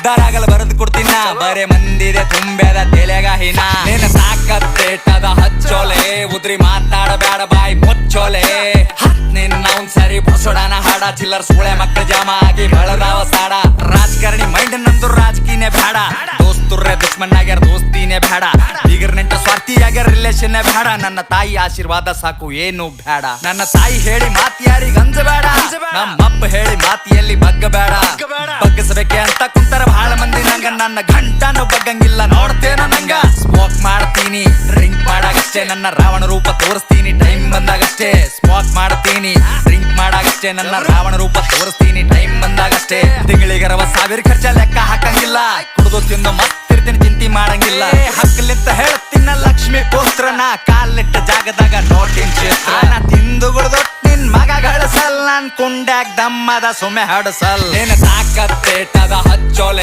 ಉದ್ದಾರಾಗಲು ಬರೆದು ಕೊಡ್ತೀನ ಬರೇ ಮಂದಿದೆ ತುಂಬೆದ ತೆಲೆಗಾಹಿನ ನಿನ್ನ ತಾಕತ್ತೇಟದ ಹಚ್ಚೋಲೆ ಉದ್ರಿ ಮಾತಾಡಬೇಡ ಬಾಯಿ ಮುಚ್ಚೋಲೆ ನಿನ್ನ ಒಂದ್ ಸರಿ ಬಸೋಡನ ಹಾಡ ಚಿಲ್ಲರ್ ಸೂಳೆ ಮಕ್ಕಳ ಜಾಮ ಆಗಿ ಬೆಳದಾವ ಸಾಡ ರಾಜಕಾರಣಿ ಮೈಂಡ್ ನಂದು ರಾಜಕೀಯನೇ ಬೇಡ ದೋಸ್ತುರ್ರೆ ದುಶ್ಮನ್ ಆಗ್ಯಾರ ದೋಸ್ತಿನೇ ಬೇಡ ಬೀಗರ್ ನೆಂಟ ಸ್ವಾರ್ಥಿ ಆಗ್ಯಾರ ರಿಲೇಷನ್ ಬೇಡ ನನ್ನ ತಾಯಿ ಆಶೀರ್ವಾದ ಸಾಕು ಏನು ಬೇಡ ನನ್ನ ತಾಯಿ ಹೇಳಿ ಮಾತಿ ಯಾರಿಗ ಅಂಜಬೇಡ ನಮ್ಮಪ್ಪ ಹೇಳಿ ಮಾತಿಯಲ್ಲಿ ಬಗ್ಗಬೇಡ ಬಗ್ಗಿಸಬೇಕೆ ಅಂತ ಕುಂತರ ಬಹಳ ಮಂದಿ ನಂಗ ನನ್ನ ಗಂಟನು ಬಗ್ಗಂಗಿಲ್ಲ ನೋಡ್ತೇನ ನಂಗ ಸ್ಮೋಕ್ ಮಾಡ್ತೀನಿ ಡ್ರಿಂಕ್ ಮಾಡಾಗಷ್ಟೇ ನನ್ನ ರಾವಣ ರೂಪ ತೋರಿಸ್ತೀನಿ ಟೈಮ್ ಬಂದಾಗಷ್ಟೇ ಸ್ಮೋಕ್ ಮಾಡ್ತೀನಿ ಡ್ರಿಂಕ್ ಮಾಡಾಗಷ್ಟೇ ನನ್ನ ರಾವಣ ರೂಪ ತೋರಿಸ್ತೀನಿ ಟೈಮ್ ಬಂದಾಗಷ್ಟೇ ತಿಂಗಳಿಗೆ 60,000 ಖರ್ಚ ಲೆಕ್ಕ ಹಾಕಂಗಿಲ್ಲ ಕುಡ್ದು ತಿಂದು ಮತ್ತಿರ್ತೀನಿ ಚಿಂತೆ ಮಾಡಂಗಿಲ್ಲ ಹಕ್ಕಲಿಂತ ಹೇಳ್ತೀನ ಲಕ್ಷ್ಮಿ ಪುತ್ರನ ಕಾಲಿಟ್ಟ ಜಾಗದಾಗ ನೋಟಿನ ಚಿತ್ರ ತಿಂದು ಗುಡ್ದು ನಿನ್ ಮಗ ಗಳಿಸಲ್ ನನ್ ಕುಂಡ್ಯಾಗ ದಮ್ಮದ ಸುಮ್ಮೆ ಹಡಸಲ್ ನಿನ್ನ ತಾಕತ್ತೇಟದ ಹಚ್ಚೋಲೆ